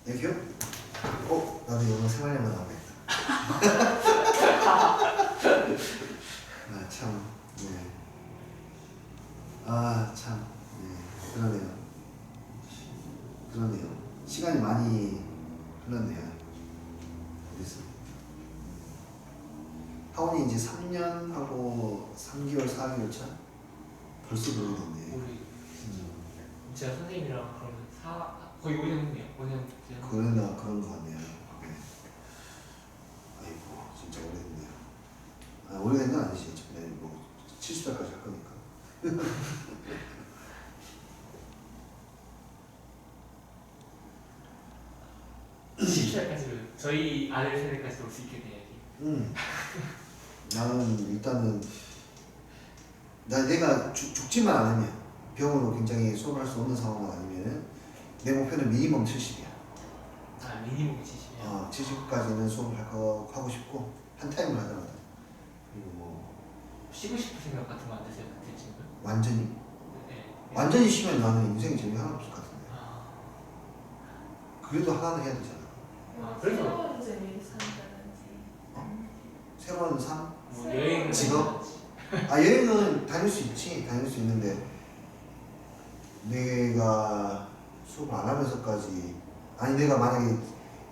애교? 나도 영어 생활에만 나오겠다. 아, 참, 네. 아, 참, 네. 그러네요. 시간이 많이 흘렀네요. 그래서 학원이 이제 3년 하고 3개월, 4개월 차? 벌써 그렇게 됐네. 우리 제가 선생님이랑 그러면 거의 5년 했네요. 5년 됐네요. 그런 거 같네요. 네. 아이고, 진짜 오래됐네요. 아, 오래된 건 아니지. 네, 뭐 70살까지 할 거니까. 십살까지는 저희 아들 세대까지 올 수 있게 돼야지. 나는 일단은 내가 죽지만 않으면 병으로 굉장히 수업을 할 수 없는 상황이 아니면은 내 목표는 미니멈 70이야. 아, 미니멈 70이요? 70까지는 수업을 하고 싶고 한 타임을 하더라도. 그리고 뭐 쉬고 싶은 생각 같은 거 안 드세요? 그때쯤은? 완전히 네. 완전히 쉬면 나는 인생에 재미 하나 없을 것 같은데. 아, 그래도 하나는 해야 되잖아. 그래서 새로운 재미를 산다든지. 새로운 삶? 뭐 여행을 직업? 한다든지. 여행은 다닐 수 있는데 내가 수업을 안 하면서까지 내가 만약에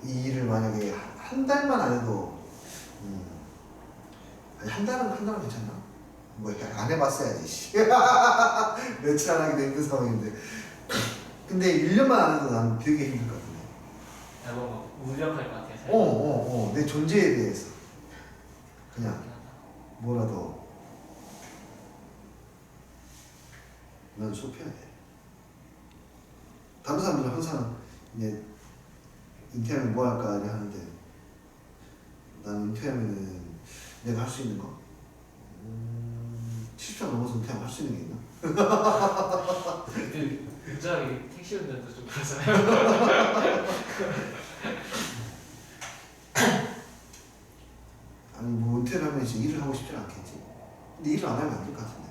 이 일을 만약에 한 달만 안 해도 한 달은 괜찮나? 뭐 안 해봤어야지. 며칠 안 하기도 힘든 상황인데 근데 1년만 안 해도 난 되게 힘들 것 같은데. 뭔가 무력할 것 같아요. 내 존재에 대해서 그냥 뭐라도 난 수업해야 돼. 다른 사람들은 항상 이제 은퇴하면 뭐 할까 하는데 나는 은퇴하면은 내가 할 수 있는 거 70살 넘어서 은퇴하면 할 수 있는 게 있나? 굉장히 택시 운전도 좀 그렇잖아요. 아니 뭐 은퇴를 하면 이제 일을 하고 싶진 않겠지. 근데 일을 안 하면 안 될 것 같은데.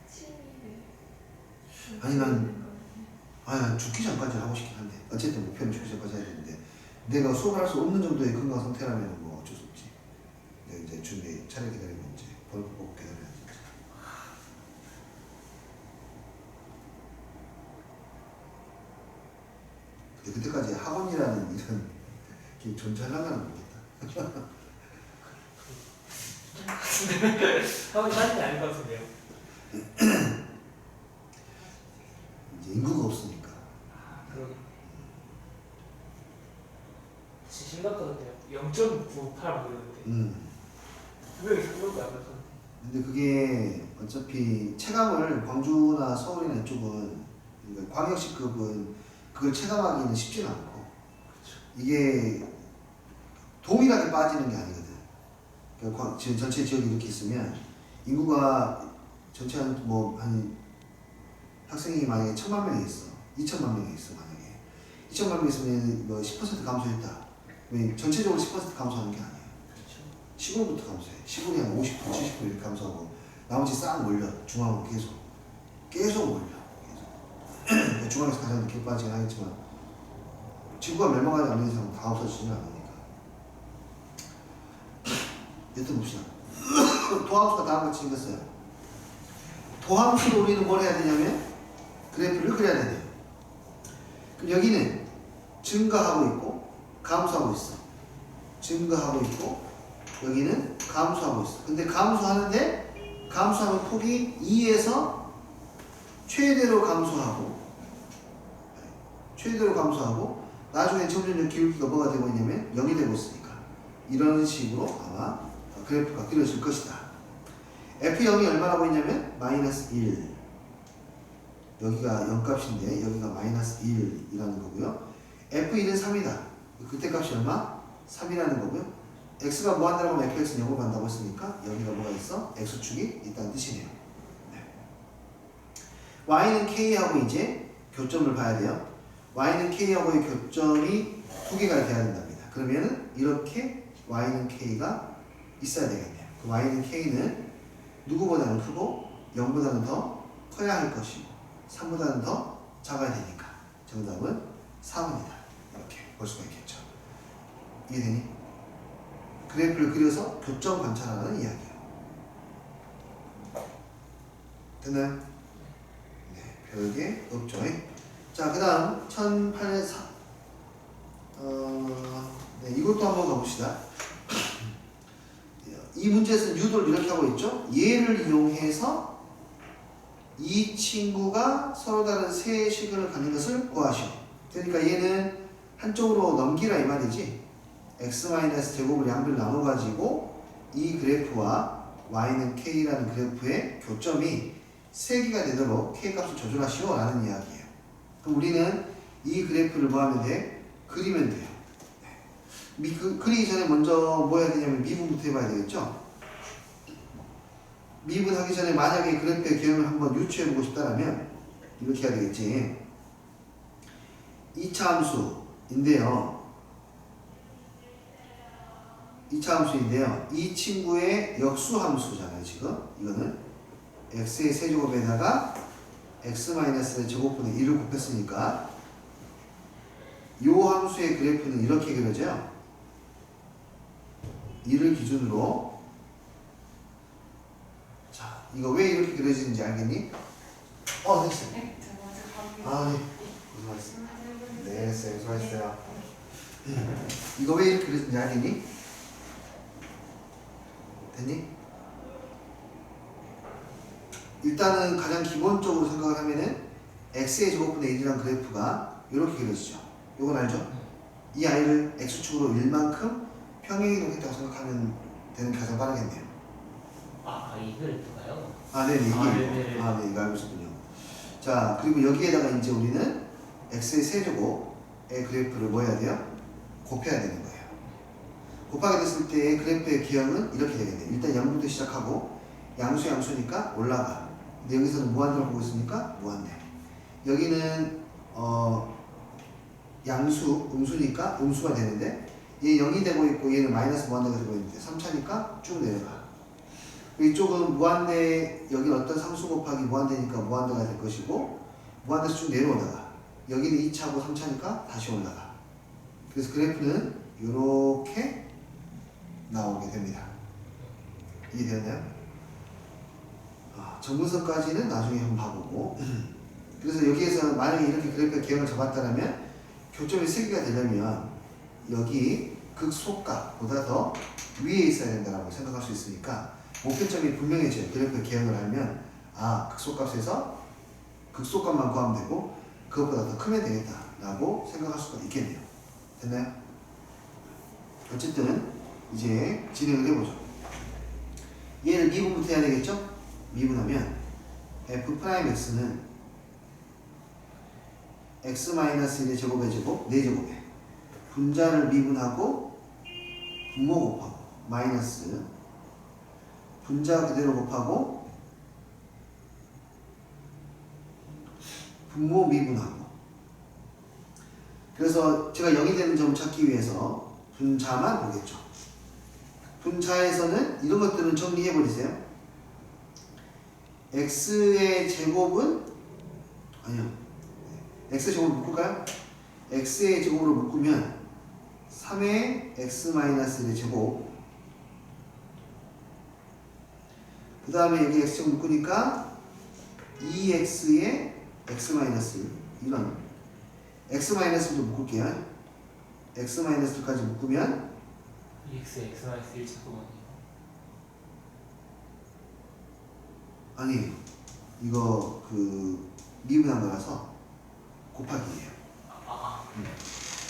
취미를. 아니 난 죽기 전까지 하고 싶긴 한데 어쨌든 목표는 죽기 전까지 해야 되는데 내가 수업을 할 수 없는 정도의 건강 상태라면 뭐 어쩔 수 없지. 내가 이제 준비 차례 기다리면 이제 벌금 보고 기다려야지. 근데 그때까지 학원이라는 이런 게 존재하려면 모르겠다. 한번 따지지 않을 것 같은데요. 이제 인구가 없으니까. 그러게. 진짜 심각하던데요. 0.98 그러는데. 분명히 그럴 거야. 근데 그게 어차피 체감을 광주나 서울이나 이쪽은 그러니까 광역시급은 그걸 체감하기는 쉽지는 않고 이게 동일하게 빠지는 게 아니거든. 그러니까 지금 전체 지역이 이렇게 있으면 인구가 전체 한 학생이 만약에 1000만 명이 있어, 2000만 명이 있어 만약에 2000만 명이 있으면 뭐 10% 감소했다. 전체적으로 10% 감소하는 게 아니에요. 시골부터 감소해. 시골이 한 50%, 70% 이렇게 감소하고 나머지 싹 몰려. 중앙으로 계속 몰려. 계속. 중앙에서 가장 늦게 빠지긴 하겠지만 지구가 멸망하지 않는 이상 다 없어지지는 않으니까. 여튼 봅시다. 도함수가 다음과 같이 생겼어요. 도함수로 우리는 뭘 해야 되냐면 그래프를 그려야 돼요. 그럼 여기는 증가하고 있고 감소하고 있어. 증가하고 있고 여기는 감소하고 있어. 근데 감소하는 폭이 2에서 최대로 감소하고 나중에 점점 기울기가 뭐가 되고 있냐면 0이 되고 있으니까 이런 식으로 아마 그래프가 그려질 것이다. F0이 얼마라고 있냐면 마이너스 1. 여기가 0값인데 여기가 마이너스 1이라는 거고요. F1은 3이다. 그때 값이 얼마? 3이라는 거고요. x가 뭐 한다고 하면 fx는 0으로 간다고 했으니까 여기가 뭐가 있어? x축이 있다는 뜻이네요. 네. y는 k하고 이제 교점을 봐야 돼요. y는 k하고의 교점이 두 개가 돼야 된답니다. 그러면은 이렇게 y는 k가 있어야 되겠네요. 그 y는 k는 누구보다는 크고 0보다는 더 커야 할 것이고 3보다는 더 작아야 되니까 정답은 4번이다. 이렇게 볼 수가 있겠죠. 이해되니? 그래프를 그려서 교점 관찰하는 이야기예요. 됐나요? 네, 별게 없죠. 자, 그 다음 1008에 네, 이것도 한번 가봅시다. 이 문제에서는 유도를 이렇게 하고 있죠. 얘를 이용해서 이 친구가 서로 다른 세 식을 갖는 것을 구하시오. 그러니까 얘는 한쪽으로 넘기라 이 말이지. x-제곱을 양변을 나눠가지고 이 그래프와 y는 k라는 그래프의 교점이 3개가 되도록 k 값을 조절하시오 라는 이야기예요. 그럼 우리는 이 그래프를 뭐 하면 돼? 그리면 돼요. 그리기 전에 먼저 뭐 해야 되냐면 미분부터 해봐야 되겠죠? 미분하기 전에 만약에 그래프의 개형을 한번 유추해보고 싶다면 이렇게 해야 되겠지. 2차 함수인데요. 이 친구의 역수 함수잖아요. 지금 이거는 x의 세제곱에다가 x-의 제곱분의 1을 곱했으니까 이 함수의 그래프는 이렇게 그려져요. 1을 기준으로. 자, 이거 왜 이렇게 그려지는지 알겠니? 됐어요. 네, 저 먼저 가볼게요. 아, 네. 고생하셨어요. 네, 쌤, 수고하셨어요. 이거 왜 이렇게 그려지는지 알겠니? 됐니? 일단은 가장 기본적으로 생각을 하면은 x의 제곱분의 1이란 그래프가 이렇게 그려지죠. 이건 알죠? 이 아이를 x축으로 1만큼 평행이동했다고 생각하면 되는 게 가장 빠르겠네요. 이 그래프가요? 네네, 이게 네네. 네, 이거 알고 있었군요. 자, 그리고 여기에다가 이제 우리는 x의 세제곱의 그래프를 뭐 해야 돼요? 곱해야 되는 거예요. 곱하게 됐을 때 그래프의 기형은 이렇게 되겠네요. 일단 0부터 시작하고 양수니까 올라가. 근데 여기서는 무한대를 보고 있으니까 무한대. 여기는 양수, 음수니까 음수가 되는데 얘 0이 되고 있고 얘는 마이너스 무한대가 되고 있는데 3차니까 쭉 내려가. 이쪽은 무한대, 여기는 어떤 상수 곱하기 무한대니까 무한대가 될 것이고 무한대에서 쭉 내려오다가 여기는 2차고 3차니까 다시 올라가. 그래서 그래프는 이렇게 나오게 됩니다. 이해되었나요? 정분선까지는 나중에 한번 봐보고 그래서 여기에서 만약에 이렇게 그래프의 개형을 잡았다면 교점이 3개가 되려면 여기 극소값보다 더 위에 있어야 된다고 생각할 수 있으니까 목표점이 분명해져요. 그래프의 개형을 알면 극소값에서 극소값만 구하면 되고 그것보다 더 크면 되겠다 라고 생각할 수가 있겠네요. 됐나요? 어쨌든 이제 진행을 해보죠. 얘를 미분부터 해야 되겠죠? 미분하면 f'x는 x-1의 제곱의 제곱, 4제곱에 분자를 미분하고 분모 곱하고 마이너스 분자 그대로 곱하고 분모 미분하고. 그래서 제가 0이 되는 점을 찾기 위해서 분자만 보겠죠. 분자에서는 이런 것들은 정리해 버리세요. x의 제곱은 x의 제곱을 묶을까요? x의 제곱으로 묶으면 3의 x-의 제곱, 그 다음에 여기 x제곱 묶으니까 2x의 x- 이런 x-도 묶을게요. x-까지 묶으면 2x, x-1 자꾸만요. 아니에요. 이거 미분한 거라서 곱하기예요.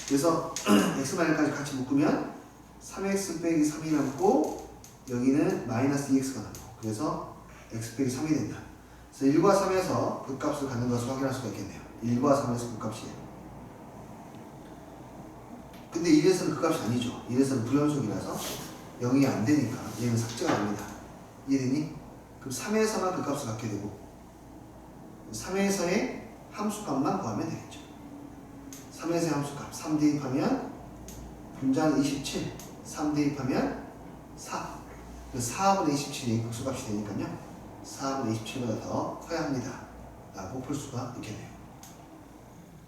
그래서 x-까지 같이 묶으면 3x 빼기 3이 남고 여기는 마이너스 2x가 남고 그래서 x 빼기 3이 된다. 그래서 1과 3에서 극값을 갖는 것을 확인할 수가 있겠네요. 1과 3에서 극값이에요. 근데 1에서는 극값이 아니죠. 1에서는 불연속이라서 0이 안 되니까 얘는 삭제가 됩니다. 이해되니? 그럼 3에서만 극값을 갖게 되고 3에서의 함수값만 구하면 되겠죠. 3에서의 함수값 3 대입하면 분자는 27, 3 대입하면 4. 그래서 4분의 27이 극소값이 되니까요. 4분의 27보다 더 커야 합니다. 라고 볼 수가 있겠네요.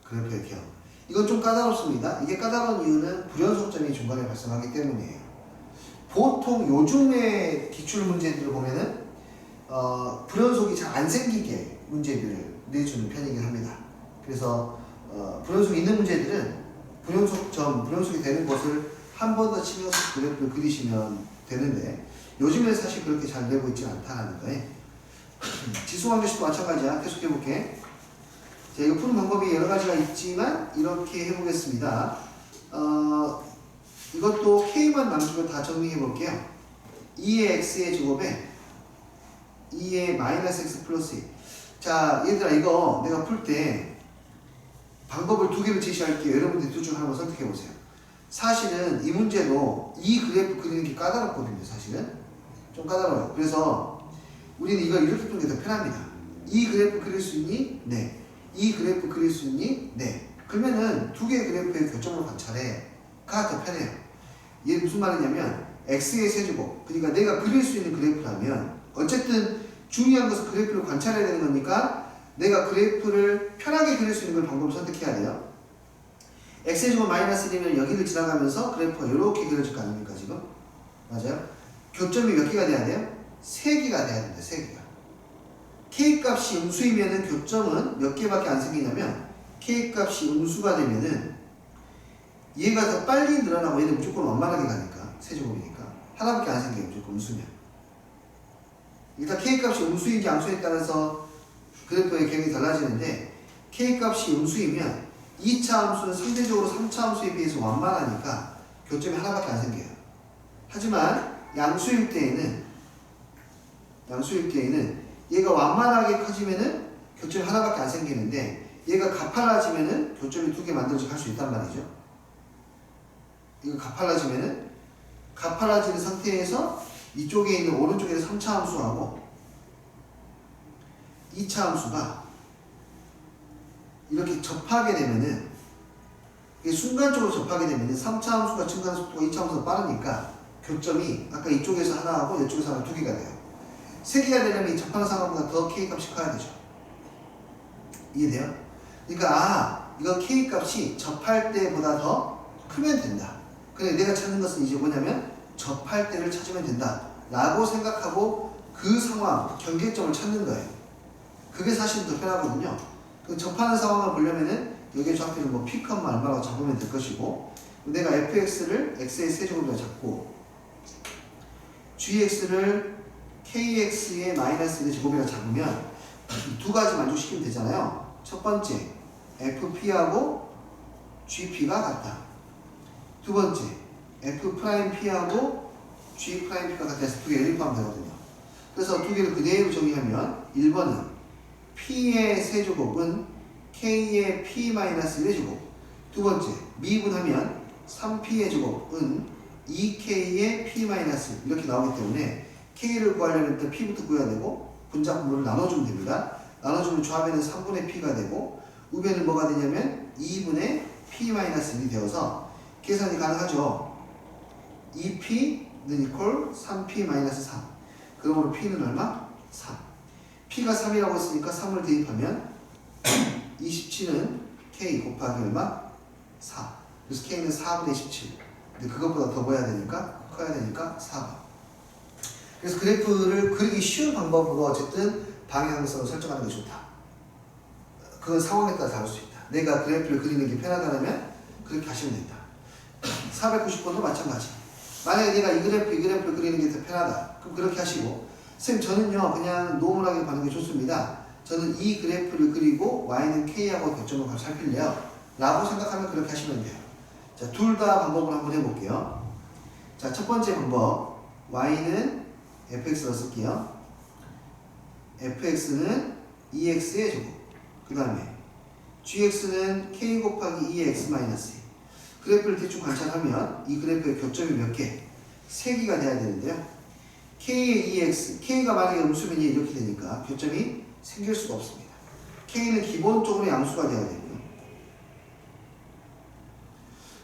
그래프의 개형. 이건 좀 까다롭습니다. 이게 까다로운 이유는 불연속점이 중간에 발생하기 때문이에요. 보통 요즘의 기출 문제들을 보면은 불연속이 잘 안 생기게 문제들을 내주는 편이긴 합니다. 그래서 불연속이 있는 문제들은 불연속이 되는 것을 한 번 더 치면서 그래프를 그리시면 되는데 요즘에는 사실 그렇게 잘 되고 있지 않다는 거예요. 지수관계식도 마찬가지야. 계속 해볼게. 자, 이거 푸는 방법이 여러 가지가 있지만 이렇게 해보겠습니다. 이것도 K만 남기고 다 정리해 볼게요. 2의 X의 제곱에 2의 마이너스 X 플러스 2. 자, 얘들아, 이거 내가 풀 때 방법을 두 개를 제시할게요. 여러분들이 둘 중 하나만 선택해 보세요. 사실은 이 문제도 이 그래프 그리는 게 까다롭거든요. 사실은 좀 까다로워요. 그래서 우리는 이걸 이렇게 푸는 게 더 편합니다. 이 그래프 그릴 수 있니? 네. 이 그래프 그릴 수 있니? 네. 그러면은 두 개의 그래프의 교점을 관찰해가 더 편해요. 이게 무슨 말이냐면 x의 세제곱, 그러니까 내가 그릴 수 있는 그래프라면 어쨌든 중요한 것은 그래프를 관찰해야 되는 거니까 내가 그래프를 편하게 그릴 수 있는 걸 방법을 선택해야 돼요. x제곱 마이너스 1이면 여기를 지나가면서 그래프가 이렇게 그려질 거 아닙니까 지금? 맞아요? 교점이 몇 개가 돼야 돼요? 3개가 돼야 된다. 3개가. K값이 음수이면은 교점은 몇 개밖에 안 생기냐면 K값이 음수가 되면은 얘가 더 빨리 늘어나고 얘는 무조건 원만하게 가니까 세제곱이니까 하나밖에 안 생겨요. 무조건 음수면. 일단 K값이 음수인지 양수에 따라서 그래프의 개형이 달라지는데 K값이 음수이면 2차 함수는 상대적으로 3차 함수에 비해서 완만하니까 교점이 하나밖에 안 생겨요. 하지만 양수일 때에는 얘가 완만하게 커지면은 교점이 하나밖에 안 생기는데 얘가 가팔라지면은 교점이 2개 만들어지고 할 수 있단 말이죠. 이거 가팔라지면은 가팔라지는 상태에서 이쪽에 있는 오른쪽에는 3차 함수하고 2차 함수가 이렇게 접하게 되면은 이게 순간적으로 접하게 되면은 3차 함수가 증가하는 속도가 2차 함수가 빠르니까 교점이 아까 이쪽에서 하나하고 이쪽에서 하나 2개가 돼요. 3개가 되려면 이 접하는 상황보다 더 K값이 커야 되죠. 이해돼요? 그러니까 이건 K값이 접할 때보다 더 크면 된다. 근데 내가 찾는 것은 이제 뭐냐면 접할 때를 찾으면 된다 라고 생각하고 그 상황, 경계점을 찾는 거예요. 그게 사실 더 편하거든요. 그 접하는 상황을 보려면은 여기에 좌표는 뭐 P, 얼마라고 잡으면 될 것이고 내가 fx를 x의 세제곱으로 잡고 gx를 kx의 마이너스 1의 제곱이라 잡으면 두 가지 만족시키면 되잖아요. 첫 번째 fp하고 gp가 같다. 두 번째 f'p하고 g'p가 같아서 두 개 연립하면 되거든요. 그래서 두 개를 그대로 정의하면 1번은 p의 세제곱은 k의 p-1의 제곱, 두 번째 미분하면 3p의 제곱은 2k의 p-1 이렇게 나오기 때문에 k를 구하려면 일단 p부터 구해야 되고 분자분모를 나눠주면 됩니다. 나눠주면 좌변은 3분의 p가 되고 우변은 뭐가 되냐면 2분의 p-1이 되어서 계산이 가능하죠. 2p는 equal 3p-3. 그러므로 p는 얼마? 3. p가 3이라고 했으니까 3을 대입하면 27은 k 곱하기 얼마? 4. 그래서 k는 4분의 17. 근데 그것보다 더 뭐야 되니까? 커야 되니까 4번. 그래서 그래프를 그리기 쉬운 방법으로 어쨌든 방향성을 설정하는 게 좋다. 그건 상황에 따라 다를 수 있다. 내가 그래프를 그리는 게 편하다면 그렇게 하시면 된다. 490번도 마찬가지. 만약에 내가 이 그래프를 그리는 게 더 편하다. 그럼 그렇게 하시고 선생님 저는요 그냥 노멀하게 가는 게 좋습니다. 저는 이 그래프를 그리고 y는 k하고 교점을 살필래요 라고 생각하면 그렇게 하시면 돼요. 자, 둘 다 방법을 한번 해볼게요. 자, 첫 번째 방법 y는 fx로 쓸게요. fx는 2x의 제곱, 그 다음에 gx는 k 곱하기 2의 x-2. 그래프를 대충 관찰하면 이 그래프의 교점이 몇 개? 3개가 돼야 되는데요. k의 2x, k가 만약에 음수면 이렇게 되니까 교점이 생길 수가 없습니다. k는 기본적으로 양수가 돼야 되고요.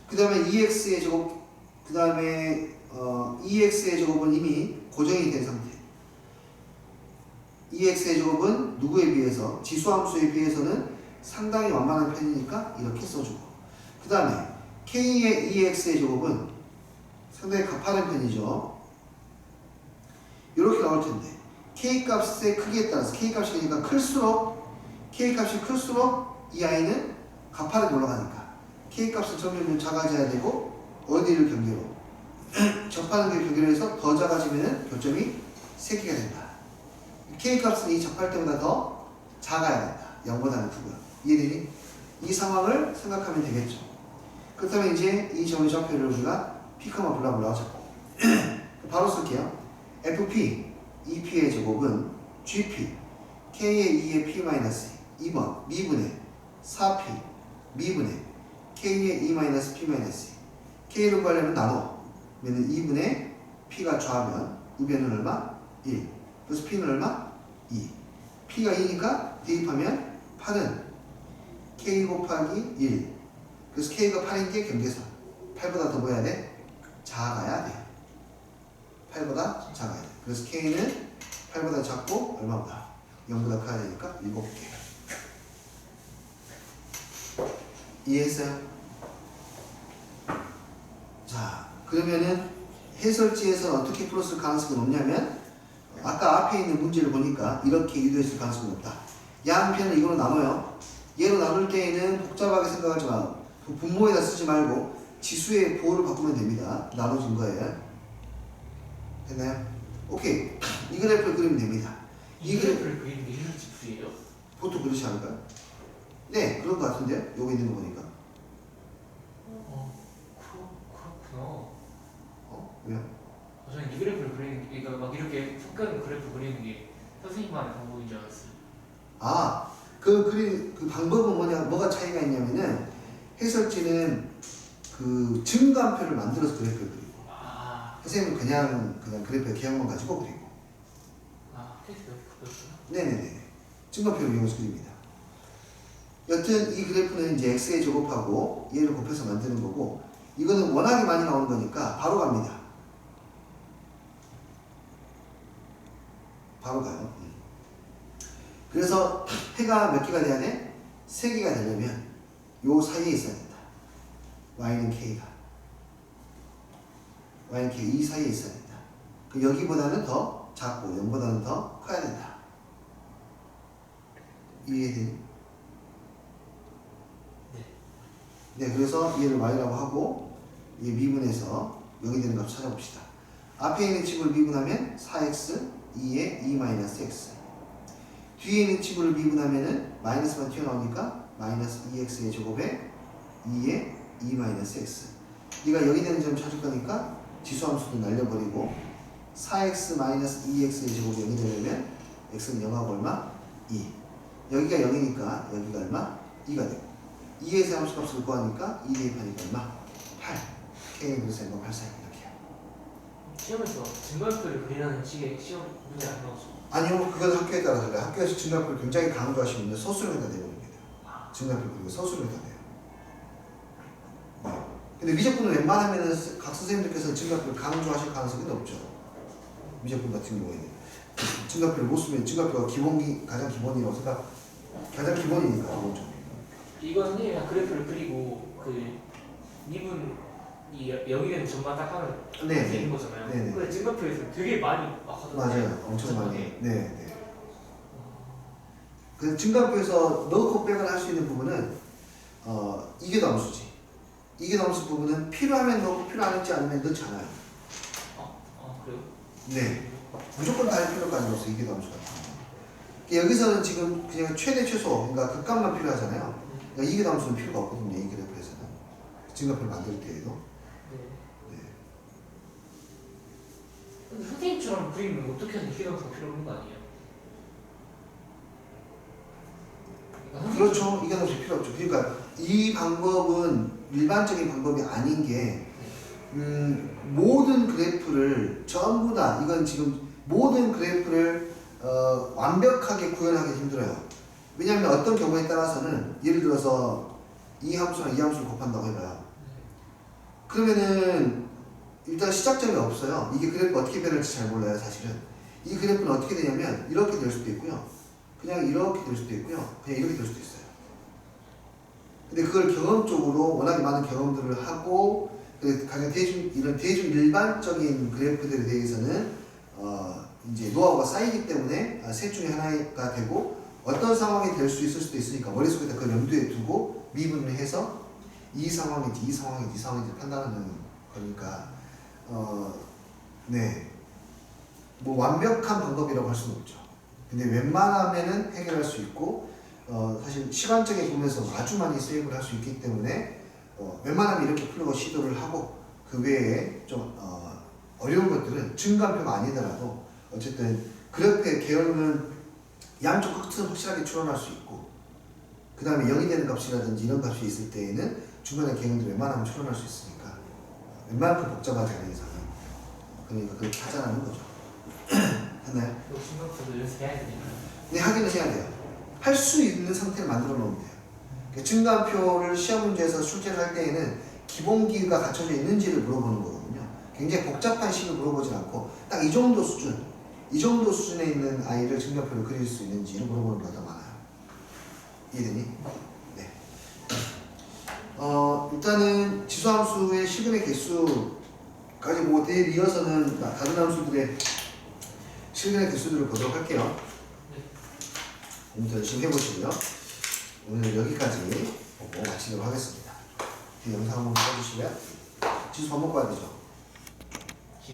그 다음에 2x의 제곱, 그 다음에 2x의 제곱은 이미 고정이 된 상태. 2x의 제곱은 누구에 비해서? 지수함수에 비해서는 상당히 완만한 편이니까 이렇게 써주고, 그 다음에 K의 2x의 제곱은 상당히 가파른 편이죠. 이렇게 나올 텐데 K 값의 크기에 따라서 K 값이 그러니까 K 값이 클수록 이 아이는 가파르게 올라가니까 K 값은 점점 작아져야 되고, 어디를 경계로 접하는 게 경계로 해서 더 작아지면 교점이 3개가 된다. K 값은 이 접할 때보다 더 작아야 된다. 0보다는 크고요. 이해되니? 이 상황을 생각하면 되겠죠. 그렇다면 이제 이 점의 좌표를 우리가 P, 블라블라 잡고 바로 쓸게요. FP, EP의 제곱은 GP, K의 2의 P-2, 2번 미분의 4P, 미분의 K의 2-P-2. K를 구하려면 나눠. 그러면 2분의 P가 좌면 우변은 얼마? 1. 그래서 P는 얼마? 2. P가 2니까 대입하면 8은 K 곱하기 1. 그래서 K가 8인 게 경계선. 8보다 더 뭐야 돼? 작아야 돼. 8보다 작아야 돼. 그래서 K는 8보다 작고 얼마보다? 0보다 커야 되니까 7개. 이해했어요? 자, 그러면은 해설지에서 어떻게 풀었을 가능성이 높냐면, 아까 앞에 있는 문제를 보니까 이렇게 유도했을 가능성이 높다. 양편을 이걸로 나눠요. 얘로 나눌 때에는 복잡하게 생각하지 마. 분모에다 쓰지 말고 지수의 보호를 바꾸면 됩니다. 나눠진 거예요. 됐나요? 오케이. 이 그래프를 그리면 됩니다. 이 그래프를 그리는 게 해설지 풀이에요? 보통 그렇지 않을까요? 네, 그런 것 같은데요? 여기 있는 거 보니까. 그렇구나. 왜요? 저는 이 그래프를 그리는 게, 그러니까 막 이렇게 섞여있는 그래프 그리는 게 선생님만의 방법인 줄 알았어요. 아, 그 방법은 뭐가 차이가 있냐면은, 해설지는 그 증가표를 만들어서 그래프를 그리고, 선생님은 그냥 그래프의 개형만 가지고 그리고. 테스트 그거였구나. 네네네. 증가표를 이용해서 그립니다. 여튼 이 그래프는 이제 x에 제곱하고 얘를 곱해서 만드는 거고, 이거는 워낙에 많이 나오는 거니까 바로 갑니다. 바로 가요. 그래서 해가 몇 개가 돼야 돼? 3개가 되려면 요 사이에 있어야 된다. y는 k가. y는 k 이 사이에 있어야 된다. 그 여기보다는 더 작고 0보다는 더 커야 된다. 이해되니? 네, 그래서 얘를 y라고 하고 얘 미분해서 여기 되는 값 찾아봅시다. 앞에 있는 칩을 미분하면 4x 2에 2-x. 뒤에 있는 칩을 미분하면은 마이너스만 튀어나오니까 마이너스 2x의 제곱에 2에 2-x. 네가 여기 되는 점 찾을 거니까 지수함수도 날려버리고 4x-2x의 제곱이 0이 되려면 x는 0하고 얼마? 2. 여기가 0이니까 여기가 얼마? 2가 되고 2에서 함수 값을 구하니까 2 대입하니까 얼마? 8. K는 그래서 0과 8 사이 이렇게요. 시험에서 증가표를 그리라는 식의 시험 문제 안 나오죠? 아니요, 그건 학교에 따라 달라요. 학교에서 증가표를 굉장히 강조하시면 서술에다 내보는 게 돼요. 증가표 그리고 서술에다 내요. 네. 근데 미적분은 웬만하면은 각 선생님들께서 증가표를 강조하실 가능성이 높죠. 미적분 같은 경우에는 증가표를 못 쓰면 증가표가 가장 기본이라고 생각, 가장 기본이니까 기본적으로. 이건 선생님이 그래프를 그리고 그 미분이 0이 되는 점만 딱 하면 네. 되는 거잖아요. 네. 근데 증가표에서 되게 많이 막 하던데. 맞아요, 엄청 많이. 네. 그 증가표에서 넣고 빼거나 할 수 있는 부분은 이게 함수지. 이게 함수 부분은 필요하면 넣고 필요 안 했지 않으면 넣지 않아요. 그래요? 네. 무조건 다 할 필요까지 없어. 이게 함수 같은 거. 여기서는 지금 그냥 최대 최소, 그러니까 극값만 필요하잖아요. 그러니까 이게 함수는 필요가 없거든요. 이 그래프에서는 증가표를 만들 때에도. 네. 근데 선생님처럼 그리면 어떻게 해서 이기감수가 필요 없는 거 아니에요? 그렇죠. 이게 함수 필요 없죠. 그러니까 이 방법은 일반적인 방법이 아닌 게 모든 그래프를 전부 다 이건 지금 모든 그래프를 완벽하게 구현하기 힘들어요. 왜냐하면 어떤 경우에 따라서는 예를 들어서 이 함수랑 이 함수를 곱한다고 해봐요. 그러면은 일단 시작점이 없어요. 이게 그래프 어떻게 변할지 잘 몰라요, 사실은. 이 그래프는 어떻게 되냐면 이렇게 될 수도 있고요. 그냥 이렇게 될 수도 있고요. 그냥 이렇게 될 수도 있어요. 근데 그걸 경험적으로 워낙에 많은 경험들을 하고 가장 이런 대중 일반적인 그래프들에 대해서는 이제 노하우가 쌓이기 때문에 셋 중에 하나가 되고 어떤 상황이 될 수 있을 수도 있으니까 머릿속에다 그걸 염두에 두고 미분을 해서 이 상황인지 이 상황인지 이 상황인지 판단하는 거니까 네. 뭐 완벽한 방법이라고 할 수는 없죠. 근데 웬만하면은 해결할 수 있고 사실 시간적인 부분에서 아주 많이 세이브를 할 수 있기 때문에 웬만하면 이렇게 풀려고 시도를 하고 그 외에 좀 어려운 것들은 증감표가 아니더라도 어쨌든 그래프의 계열은 양쪽 끝은 확실하게 추론할 수 있고 그 다음에 0이 되는 값이라든지 이런 값이 있을 때에는 중간에 계열도 웬만하면 추론할 수 있으니까 웬만큼 복잡하지 않은 이상은 그러니까 그렇게 하자라는 거죠. 했나요? 이거 중간부터 연습해야 되니까. 네, 하기는 해야 돼요. 할 수 있는 상태를 만들어 놓으면 돼요. 그러니까 증가표를 시험 문제에서 출제를 할 때에는 기본기가 갖춰져 있는지를 물어보는 거거든요. 굉장히 복잡한 식을 물어보지 않고 딱 이 정도 수준에 있는 아이를 증가표를 그릴 수 있는지를 물어보는 거가 더 많아요. 이해되니? 네. 일단은 지수함수의 실근의 개수까지 보고 내일 이어서는 다른 함수들의 실근의 개수들을 보도록 할게요. 공부 열심히 해보시고요. 오늘 여기까지 보고 마치도록 하겠습니다. 이 영상 한번 봐주시면 지수 밥 먹고 와야 되죠.